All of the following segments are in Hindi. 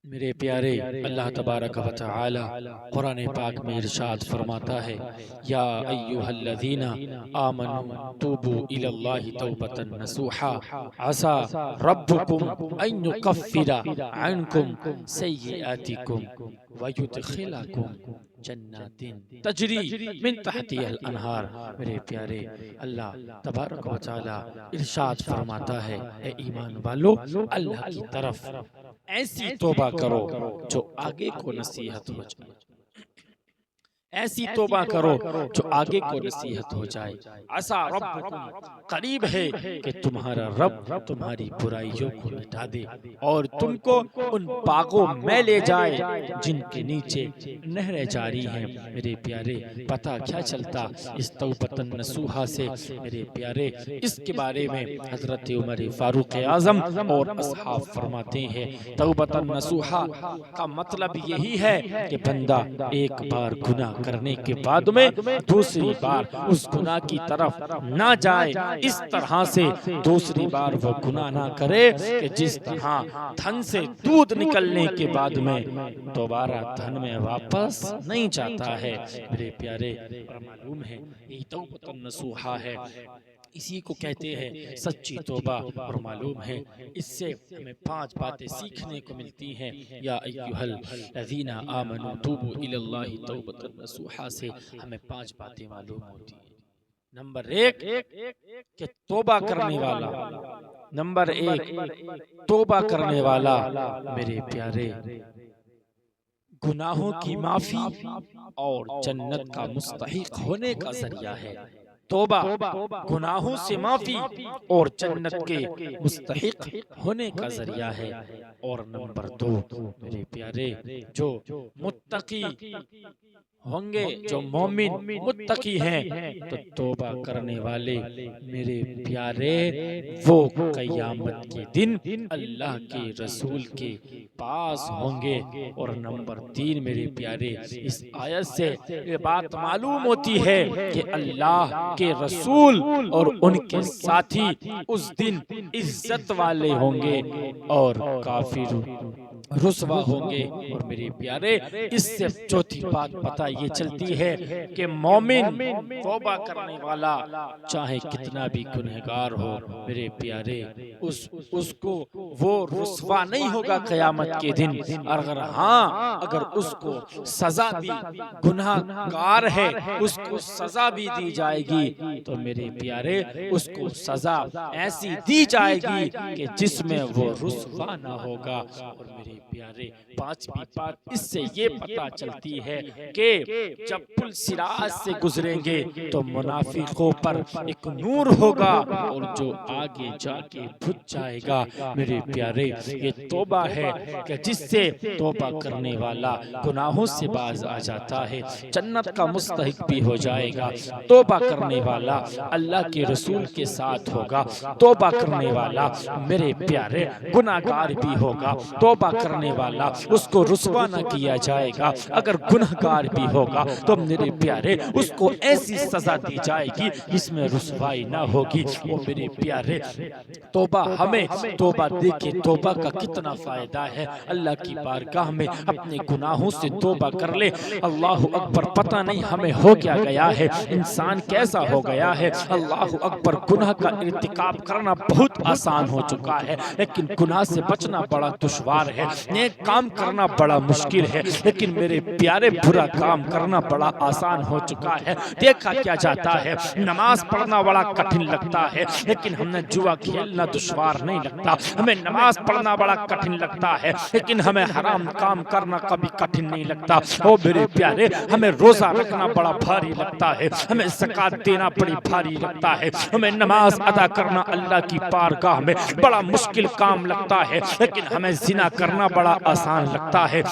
मेरे प्यारे, अल्लाह तबारक व तआला कुरान पाक में इरशाद फरमाता है, या अय्युहल्लज़ीना आमनू तूबू इलल्लाहि तौबतन नसूहा असा रब्बुकुम अन युकफ्फिरा अन्कुम सय्यिआतिकुम व युदखिलकुम जन्नातिन तजरी मिन तहतिहल अनहार। मेरे प्यारे, अल्लाह तबारक व तआला इरशाद फरमाता है, ए ईमान वालो, अल्लाह की तरफ ऐसी तौबा करो जो आगे को नसीहत हो जाए। ऐसी तौबा करो जो आगे को नसीहत हो जाए। आसा रब्बुकुम, करीब है कि तुम्हारा रब तुम्हारी बुराइयों को मिटा दे और तुमको उन बागों में ले जाए जिनके नीचे नहरें जारी हैं। मेरे प्यारे, पता क्या चलता इस तौबतन नसूहा से? मेरे प्यारे, इसके बारे में हजरत उमर फारूक आजम और असहाब फरमाते हैं, तौबतन नसूहा का मतलब यही है कि बंदा एक बार गुनाह करने के बाद में दूसरी बार उस गुनाह की तरफ ना जाए। इस तरह से दूसरी बार वो गुनाह ना करे कि जिस तरह धन से दूध निकलने के बाद में दोबारा धन में वापस नहीं जाता है। मेरे प्यारे, मालूम है ये तौबतन नसूहा है, इसी को कहते हैं सच्ची तौबा। और मालूम है इससे हमें 5 बातें सीखने को मिलती हैं। या अय्युहल लज़ीना आमनू तूबू इलल्लाहि तौबतन नसूहा से हमें 5 बातें मालूम होती हैं। नंबर 1 कि तौबा करने वाला, नंबर 1 तौबा करने वाला मेरे प्यारे गुनाहों की माफी और जन्नत का मुस्तहिक होने का जरिया है। तौबा गुनाहों से माफी और जन्नत के मुस्तहिक होने का जरिया है। और नंबर 2 मेरे प्यारे, जो मुत्तकी होंगे, जो मोमिन मुत्तकी हैं, तो तौबा करने वाले मेरे प्यारे वो क़यामत के दिन अल्लाह के रसूल के पास होंगे। और नंबर 3 मेरे प्यारे, इस आयत से ये बात मालूम होती है कि अल्लाह के रसूल और उनके साथी उस दिन इज्जत वाले होंगे और काफिर रुसवा होंगे। और मेरे प्यारे, इससे चौथी बात पता ये चलती है कि मोमिन तौबा करने वाला चाहे कितना भी गुनहगार हो, मेरे प्यारे, उसको वो रुसवा नहीं होगा क़यामत के दिन। अगर उसको सजा भी, गुनहगार है उसको सजा भी दी जाएगी, तो मेरे प्यारे उसको सजा ऐसी दी जाएगी कि जिसमें वो रुसवा ना होगा। और मेरे प्यारे, 5वीं बात इससे ये पता चलती है कि जब पुल सिरात से गुजरेंगे तो मुनाफिकों पर एक नूर होगा और जो आगे जाके बुझ जाएगा। मेरे प्यारे, ये तौबा है कि जिससे तौबा करने वाला गुनाहों से बाज आ जाता है, जन्नत का मुस्तहिक भी हो जाएगा। तौबा करने वाला अल्लाह के रसूल के साथ होगा। तौबा करने वाला मेरे प्यारे गुनाहगार भी होगा। तौबा करने वाला उसको रुसवा न किया जाएगा। अगर गुनहगार भी होगा तो मेरे प्यारे उसको ऐसी सजा दी जाएगी जिसमें रुसवाई ना होगी। वो मेरे प्यारे, तौबा हमें तौबा देखे तौबा का कितना फायदा है। अल्लाह की बारगाह में अपने गुनाहों से तौबा कर ले, अल्लाह अकबर, पता नहीं हमें हो क्या गया है, इंसान कैसा हो गया है। अल्लाह अकबर, गुनाह का इर्तिकाब करना बहुत आसान हो चुका है, लेकिन गुनाह से बचना बड़ा दुश्वार है। नेक काम करना बड़ा मुश्किल है, लेकिन मेरे प्यारे बुरा काम करना बड़ा आसान हो चुका है। देखा क्या जाता है, नमाज पढ़ना बड़ा कठिन लगता है, लेकिन हमें जुआ खेलना दुश्वार नहीं लगता। हमें नमाज पढ़ना बड़ा कठिन लगता है, लेकिन हमें हराम काम करना कभी कठिन नहीं लगता। ओ मेरे प्यारे, हमें रोजा रखना बड़ा भारी लगता है, हमें ज़कात देना बड़ी भारी लगता है, हमें नमाज अदा करना अल्लाह की बारगाह में बड़ा मुश्किल काम लगता है, लेकिन हमें जिना करना बड़ा आसान लगता है।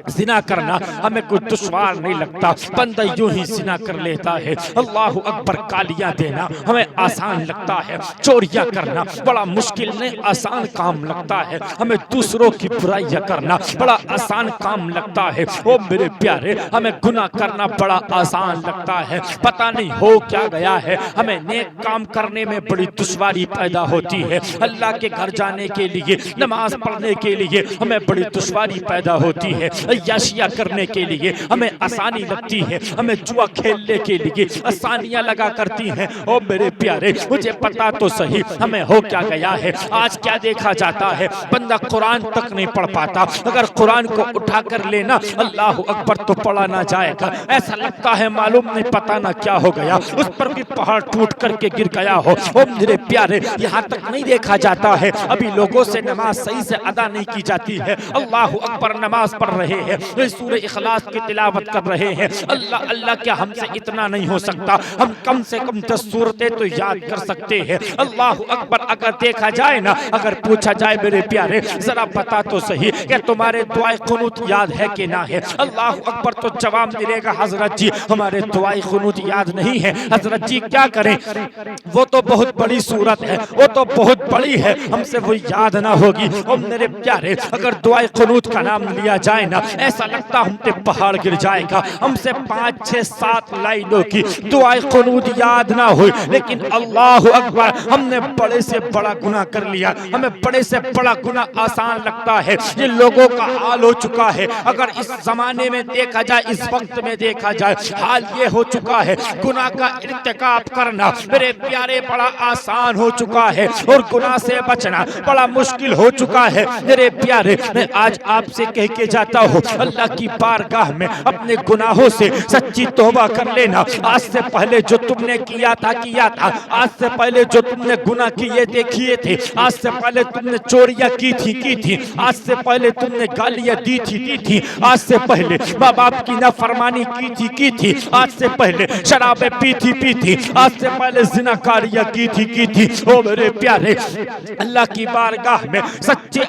जिना करना हमें कोई दुश्वार नहीं लगता, बंदा यूं ही जिना कर लेता है। अल्लाह अकबर, गालियां देना हमें आसान लगता है, चोरियां करना बड़ा मुश्किल नहीं आसान काम लगता है, हमें दूसरों की बुराइयां करना बड़ा आसान काम लगता है। ओ मेरे प्यारे, हमें गुनाह करना बड़ा आसान लगता है। पता नहीं हो क्या गया है, हमें नेक काम करने में बड़ी दुश्वारी पैदा होती है। अल्लाह के घर जाने के लिए, नमाज पढ़ने के लिए, हमें बड़ी दुश्वारी पैदा होती है, अय्याशियां करने के लिए हमें आसानी लगती है, हमें जुआ खेलने के लिए आसानियां लगा करती हैं। ओ मेरे प्यारे, मुझे पता तो सही हमें हो क्या गया है। आज क्या देखा जाता है, बंदा कुरान तक नहीं पढ़ पाता। अगर कुरान को उठा कर लेना अल्लाह अकबर तो पढ़ा ना जाएगा, ऐसा लगता है मालूम नहीं पता ना क्या हो गया, उस पर भी पहाड़ टूट करके गिर गया हो। ओ मेरे प्यारे, यहाँ तक नहीं देखा जाता है अभी लोगों से नमाज सही से अदा नहीं की जाती है। अल्लाह अकबर नमाज पढ़ रहे हैं, सूरह इखलास की तिलावत कर रहे हैं। अल्लाह अल्लाह, क्या हमसे इतना नहीं हो सकता? हम कम से कम 10 सूरतें तो याद कर सकते हैं। अल्लाह अकबर, अगर देखा जाए ना, अगर पूछा जाए मेरे प्यारे जरा बता तो सही कि तुम्हारे दुआए कुनूत याद है कि ना है? अल्लाह अकबर तो जवाब मिलेगा, हजरत जी हमारे दुआए कुनूत याद नहीं है। हजरत जी क्या करें, वो तो बहुत बड़ी सूरत है, वो तो बहुत बड़ी है, हमसे वो याद ना होगी। और मेरे प्यारे, अगर दुआए कुनूत का नाम लिया जाए ना, ऐसा लगता हम पे पहाड़ गिर जाएगा। हमसे 5, 6, 7 लाइनों की दुआए कुनूत याद ना हो, लेकिन अल्लाह अकबर, हमने बड़े से बड़ा गुनाह कर लिया, हमें बड़े से बड़ा गुनाह आसान लगता है। ये लोगों का हाल हो चुका है। अगर इस जमाने में देखा जाए, इस वक्त में देखा जाए, हाल ये हो चुका है, गुनाह का इर्तिकाब करना मेरे प्यारे बड़ा आसान हो चुका है और गुनाह से बचना बड़ा मुश्किल हो चुका है। मेरे प्यारे, मैं आज आपसे कह के जाता हूँ, अल्लाह की बारगाह में अपने गुनाहों से सच्ची तौबा कर लेना। आज से पहले जो तुमने किया था, आज से पहले जो तुमने गुनाह किए थे, आज से पहले तुमने चोरियां की थी, आज से पहले तुमने गालियां दी थी, आज से पहले माँ बाप की नाफरमानी की थी, आज से पहले शराबें पी थी, आज से पहले जिनाकारियां की थी। ओ मेरे प्यारे, अल्लाह की बारगाह में सच्चे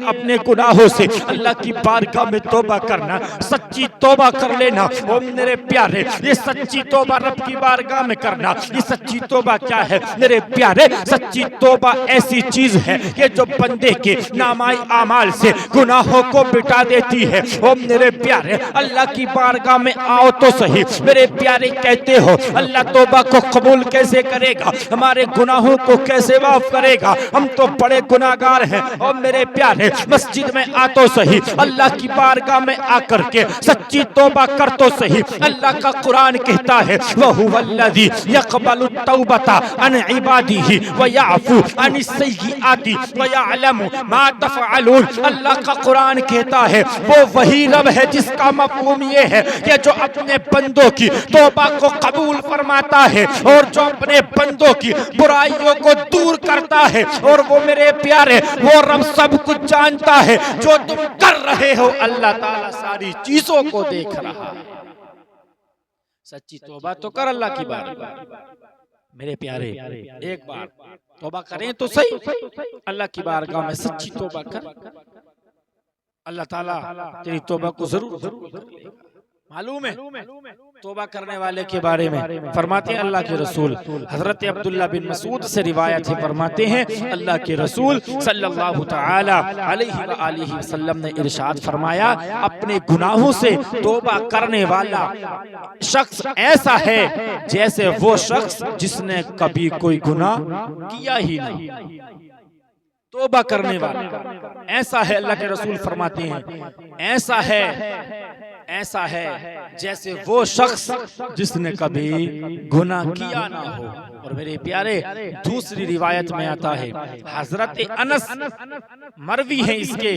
अपने गुनाहों से अल्लाह की बारगाह में तौबा करना, सच्ची तौबा कर लेना। ओ मेरे प्यारे, ये सच्ची तौबा रब की बारगाह में करना, ये सच्ची तौबा क्या है मेरे प्यारे? सच्ची तौबा ऐसी चीज है कि जो बंदे के नामाई आमाल से गुनाहों को मिटा देती है। ओ मेरे प्यारे, अल्लाह की बारगाह में आओ तो सही। मेरे प्यारे कहते हो अल्लाह तौबा को कबूल कैसे करेगा, हमारे गुनाहों को कैसे माफ करेगा? हम तो बड़े गुनाहगार हैं। और मेरे प्यारे, मस्जिद में आ तो सही, अल्लाह की बारगाह में आकर के सच्ची तौबा कर तो सही। अल्लाह का कुरान कहता है, वहुवल्लज़ी यक़बलु तौबता अन इबादिही व याफू अन सय्यिआति व यअलमु मा तफ़अलून। अल्लाह का कुरान कहता है वो वही रब है जिसका मफ़हूम ये है कि जो अपने बंदों की तौबा को कबूल फरमाता है और जो अपने बंदों की बुराइयों को दूर करता है। और वो मेरे प्यारे, वो रब सब कुछ जानता है, जो तुम कर रहे हो अल्लाह ताला सारी चीजों को देख रहा है। सच्ची तौबा तो कर अल्लाह की बारगाह। मेरे प्यारे, एक बार तौबा करें तो सही, अल्लाह की बारगाह में सच्ची तौबा कर, अल्लाह ताला तेरी तौबा को जरूर कर लेगा। मालूम है तौबा करने वाले के बारे में फरमाते हैं अल्लाह के रसूल, हजरत अब्दुल्ला बिन मसूद से रिवायत है, फरमाते हैं अल्लाह के रसूल सल्लल्लाहु तआला अलैहि व आलिहि वसल्लम ने इरशाद फरमाया, अपने गुनाहों से तौबा करने वाला शख्स ऐसा है जैसे वो शख्स जिसने कभी कोई गुनाह किया ही नहीं। तौबा करने वाला ऐसा है, अल्लाह के रसूल फरमाते हैं ऐसा है जैसे वो शख्स जिसने कभी गुनाह किया ना हो। और मेरे प्यारे, दूसरी रिवायत में आता है, हजरत अनस मरवी है इसके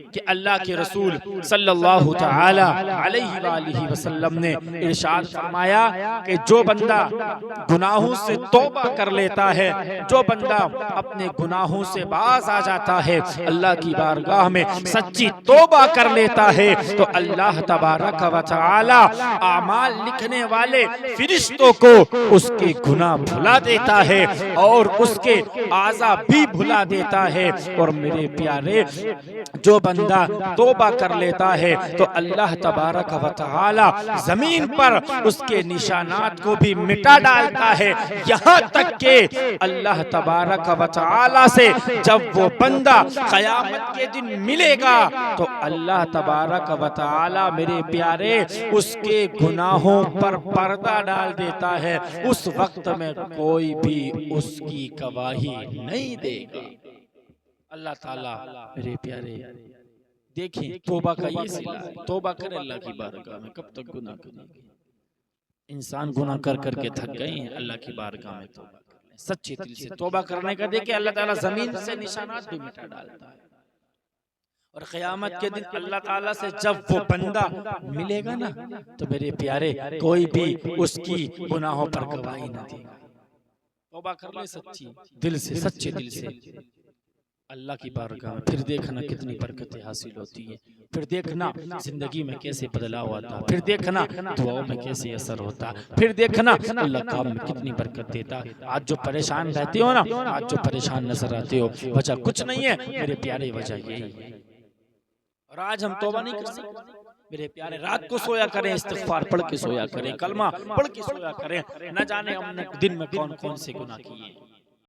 कि अल्लाह के रसूल सल्लल्लाहु तआला अलैहि वसल्लम ने इरशाद फरमाया कि जो बंदा गुनाहों से तौबा कर लेता है, जो बंदा अपने गुनाहों से बाज आ जाता है, अल्लाह की बारगाह में सच्ची तौबा कर लेता है, तो अल्लाह तबारक व तआला आमाल लिखने वाले फरिश्तों को उसके गुनाह भुला देता है और उसके आज़ा भी भुला देता है। और मेरे प्यारे, जो बंदा तौबा कर लेता है तो अल्लाह तबारक व तआला जमीन पर उसके निशानात को भी मिटा डालता है, यहाँ तक के अल्लाह तबारक व तआला से जब वो बंदा क़यामत के दिन मिलेगा तो अल्लाह तबारक व तआला मेरे प्यारे उसके गुनाहों पर पर्दा डाल देता है। उस वक्त में कोई भी उसकी गवाही नहीं देगा। अल्लाह ताला मेरे प्यारे देखें तौबा का ये सिला है, तौबा करे अल्लाह की बारगाह में, कब तक गुनाह करेंगे। इंसान गुनाह कर करके थक गए हैं, अल्लाह की बारगाह में तौबा कर लें, सच्चे दिल से तौबा करने का देखिए अल्लाह ताला जमीन से निशानात भी मिटा डालता है। और क़यामत के दिन अल्लाह ताला से जब वो बंदा मिलेगा ना, तो मेरे प्यारे कोई भी उसकी गुनाहों पर गवाही ना देगा। तौबा कर ले सच्ची दिल से, सच्चे दिल से अल्लाह की बारगाह में, फिर देखना कितनी बरकतें हासिल होती हैं, फिर देखना जिंदगी में कैसे बदलाव आता है, फिर देखना दुआओं में कैसे असर होता है, फिर देखना अल्लाह काम में कितनी बरकत देता है। आज जो परेशान रहते हो ना, आज जो परेशान नजर आते हो, वजह कुछ नहीं है मेरे प्यारे, वजह यही है। और आज हम तौबा नहीं कर सकते मेरे प्यारे, रात को सोया करें, इस्तिग़फ़ार पढ़ के सोया करें, कलमा पढ़ के सोया करें, न जाने हमने दिन में कौन कौन से गुनाह किए।